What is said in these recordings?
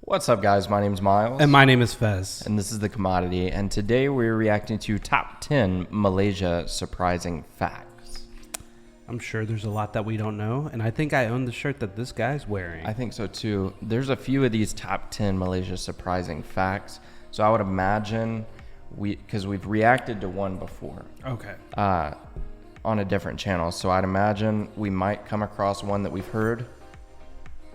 What's up, guys? My name's Miles. And my name is Fez. And this is The Commodity. And today we're reacting to top 10 Malaysia surprising facts. I'm sure there's a lot that we don't know. And I think I own the shirt that this guy's wearing. I think so, too. There's a few of these top 10 Malaysia surprising facts. So I would imagine, because we've reacted to one before. Okay. On a different channel. So I'd imagine we might come across one that we've heard.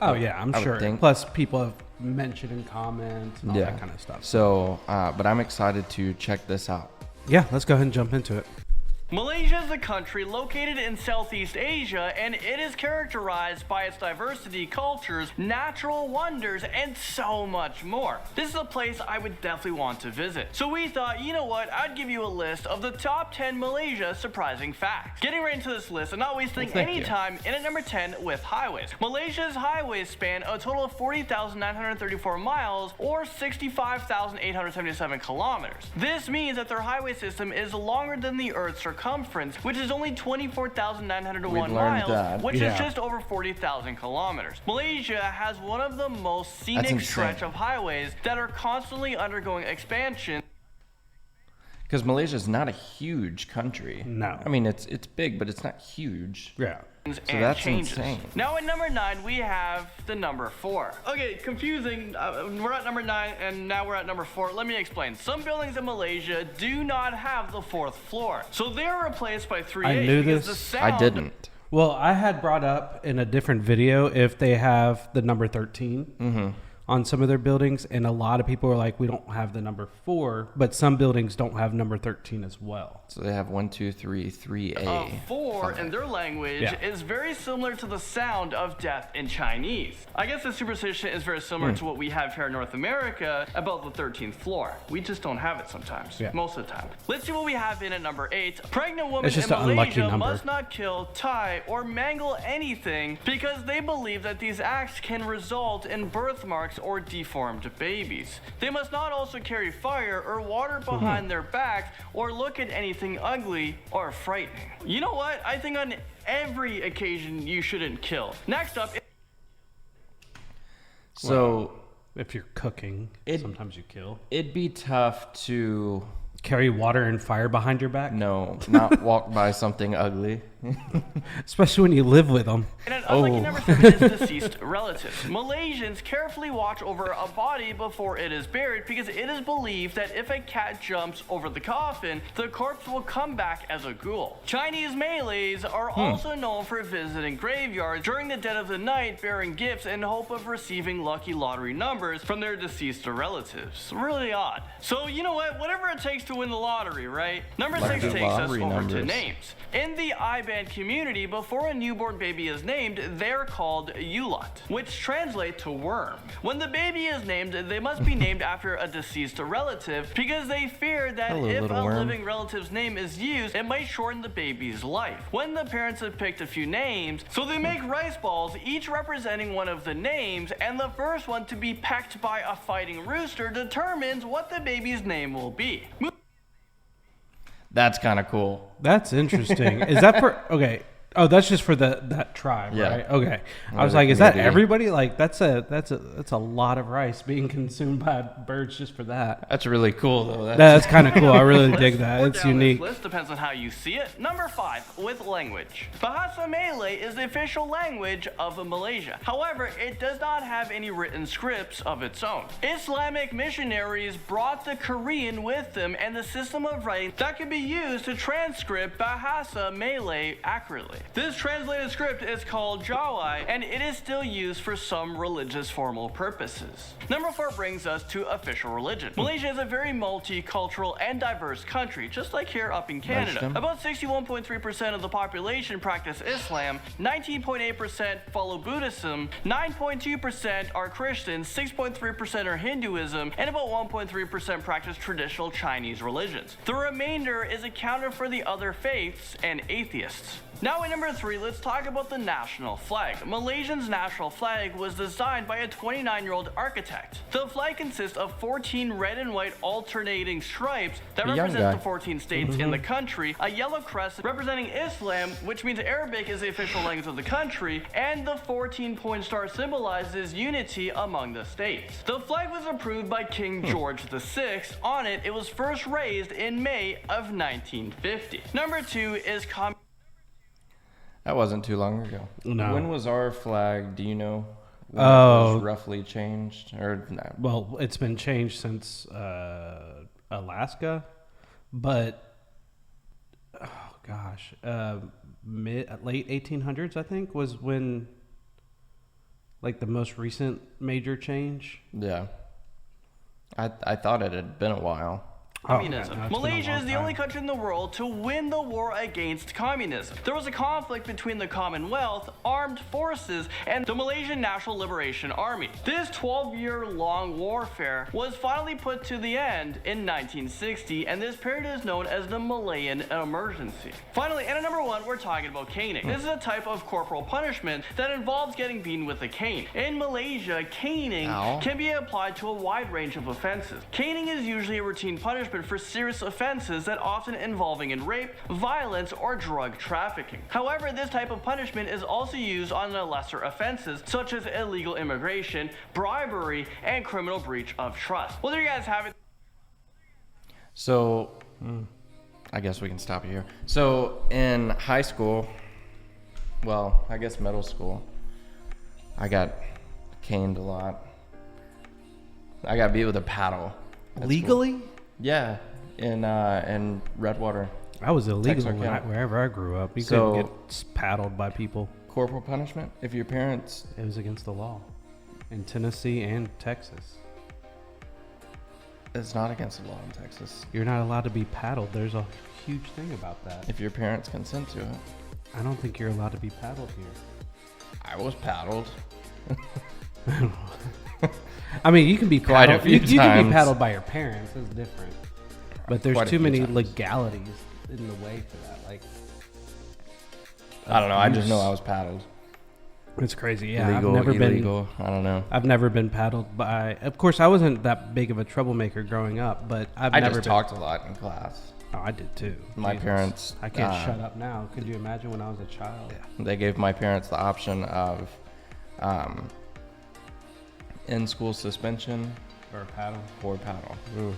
Oh, yeah, I'm sure. Think. Plus, people have mentioned in comments and all that kind of stuff. So, but I'm excited to check this out. Yeah, let's go ahead and jump into it. Malaysia is a country located in Southeast Asia, and it is characterized by its diversity, cultures, natural wonders, and so much more. This is a place I would definitely want to visit. So we thought, you know what, I'd give you a list of the top 10 Malaysia surprising facts. Getting right into this list and not wasting any time, in at number 10 with highways. Malaysia's highways span a total of 40,934 miles or 65,877 kilometers. This means that their highway system is longer than the Earth's circumference, which is only 24,901 miles, which is just over 40,000 kilometers. Malaysia has one of the most scenic stretch of highways that are constantly undergoing expansion. Because Malaysia is not a huge country. No. I mean, it's big, but it's not huge. Yeah. So that's insane. Now at number 9, we have the number 4. Okay, confusing. We're at number 9, and now we're at number 4. Let me explain. Some buildings in Malaysia do not have the 4th floor, so they are replaced by 3A. I knew this. I didn't. Well, I had brought up in a different video if they have the number 13 on some of their buildings, and a lot of people are like, we don't have the number 4, but some buildings don't have number 13 as well. So they have 1, 2, 3, 3A. 4 in their language is very similar to the sound of death in Chinese. I guess the superstition is very similar to what we have here in North America about the 13th floor. We just don't have it sometimes, most of the time. Let's see what we have in at number 8. Pregnant women in Malaysia must not kill, tie, or mangle anything because they believe that these acts can result in birthmarks or deformed babies. They must not also carry fire or water behind their backs or look at anything ugly or frightening. You know what? I think on every occasion you shouldn't kill. Next up. So if you're cooking, sometimes you kill. It'd be tough to carry water and fire behind your back? No, not walk by something ugly. Especially when you live with them. And unlucky number 7 is deceased relatives. Malaysians carefully watch over a body before it is buried because it is believed that if a cat jumps over the coffin, the corpse will come back as a ghoul. Chinese Malays are also known for visiting graveyards during the dead of the night, bearing gifts in hope of receiving lucky lottery numbers from their deceased relatives. Really odd. So you know what? Whatever it takes to win the lottery, right? Number 6 takes us over to names. In the IBAN community, before a newborn baby is named, they're called Rowlett, which translate to worm. When the baby is named, they must be named after a deceased relative because they fear that if a living relative's name is used, it might shorten the baby's life. When the parents have picked a few names, so they make rice balls, each representing one of the names, and the first one to be pecked by a fighting rooster determines what the baby's name will be. That's kind of cool. That's interesting. Is that for Oh, that's just for that tribe, right? Okay. I was like, is that everybody? Like, that's a lot of rice being consumed by birds just for that. That's really cool, though. That's kind of cool. I really dig that. It's unique. This list depends on how you see it. Number 5, with language. Bahasa Malay is the official language of Malaysia. However, it does not have any written scripts of its own. Islamic missionaries brought the Korean with them and the system of writing that could be used to transcript Bahasa Malay accurately. This translated script is called Jawai, and it is still used for some religious formal purposes. Number 4 brings us to official religion. Malaysia is a very multicultural and diverse country, just like here up in Canada. About 61.3% of the population practice Islam, 19.8% follow Buddhism, 9.2% are Christians, 6.3% are Hinduism, and about 1.3% practice traditional Chinese religions. The remainder is accounted for the other faiths and atheists. Now at number 3, let's talk about the national flag. Malaysia's national flag was designed by a 29-year-old architect. The flag consists of 14 red and white alternating stripes that represent the 14 states in the country, a yellow crest representing Islam, which means Arabic is the official language of the country, and the 14-point star symbolizes unity among the states. The flag was approved by King George VI. On it, it was first raised in May of 1950. Number 2 is That wasn't too long ago. No. When was our flag? Do you know? When it was roughly changed, or no? Well, it's been changed since Alaska, but late 1800s, I think, was when like the most recent major change. Yeah. I thought it had been a while. Communism. No, Malaysia is the only country in the world to win the war against communism. There was a conflict between the Commonwealth Armed Forces and the Malaysian National Liberation Army. This 12-year-long warfare was finally put to the end in 1960, and this period is known as the Malayan Emergency. Finally, and at number 1, we're talking about caning. This is a type of corporal punishment that involves getting beaten with a cane. In Malaysia, caning can be applied to a wide range of offenses. Caning is usually a routine punishment for serious offenses that often involving in rape, violence, or drug trafficking. However, this type of punishment is also used on the lesser offenses such as illegal immigration, bribery, and criminal breach of trust. Well, there you guys have it. So, I guess we can stop here. So, in high school, well, I guess middle school, I got caned a lot. I got beat with a paddle. Legally? Yeah, in Redwater. I was illegal Texarkana. wherever I grew up. You So- couldn't get paddled by people. Corporal punishment? If your parents... It was against the law in Tennessee and Texas. It's not against the law in Texas. You're not allowed to be paddled. There's a huge thing about that. If your parents consent to it. I don't think you're allowed to be paddled here. I was paddled. I mean, you can be Quite a paddled. few You can be times. paddled by your parents. It's different. But there's Quite a too few many times. legalities in the way for that. Like, I don't know. I just abuse. know I was paddled. It's crazy. Yeah, Legal, I've never illegal. I don't know. I've never been paddled by. Of course, I wasn't that big of a troublemaker growing up, but I never just been. talked a lot in class. Oh, I did too. My Jesus. parents, I can't shut up now. Could you imagine when I was a child? They gave my parents the option of in-school suspension Or a paddle. or paddle.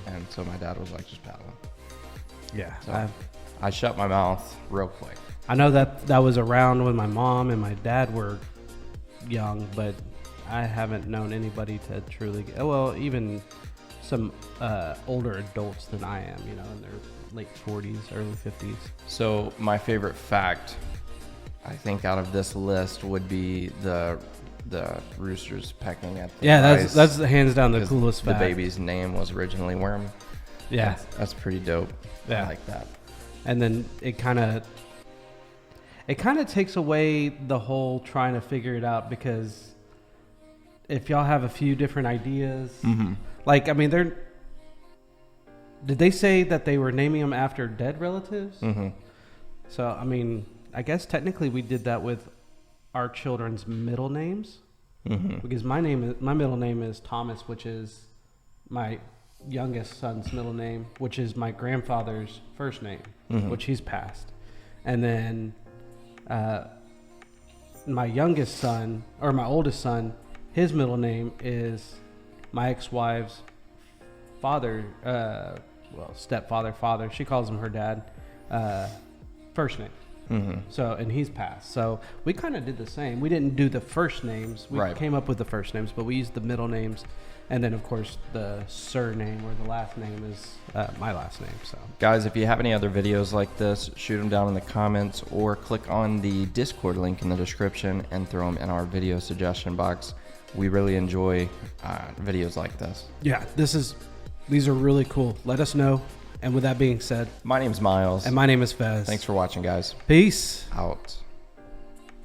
And so my dad was like, just paddle. Yeah. So I shut my mouth real quick. I know that was around when my mom and my dad were young, but I haven't known anybody to truly. Well, even some older adults than I am, in their late 40s, early 50s. So my favorite fact, I think, out of this list would be the roosters pecking at the rice, that's hands down the 'cause coolest fact. The baby's name was originally Worm. Yeah, That's pretty dope. Yeah. I like that. and then it kind of takes away the whole trying to figure it out, because if y'all have a few different ideas, like, I mean, did they say that they were naming them after dead relatives? So, I mean, I guess technically we did that with our children's middle names, because my middle name is Thomas, which is my youngest son's middle name, which is my grandfather's first name, which he's passed. And then my youngest son, or my oldest son, his middle name is my ex-wife's father, father. She calls him her dad, first name. So, and he's passed. So we kind of did the same. We didn't do the first names. We came up with the first names, but we used the middle names. And then, of course, the surname or the last name is my last name. So, Guys, if you have any other videos like this, shoot them down in the comments or click on the Discord link in the description and throw them in our video suggestion box. We really enjoy videos like this. yeah, these are really cool. Let us know. And with that being said, My name's Miles. and my name is Fez. Thanks for watching, guys. Peace. Out.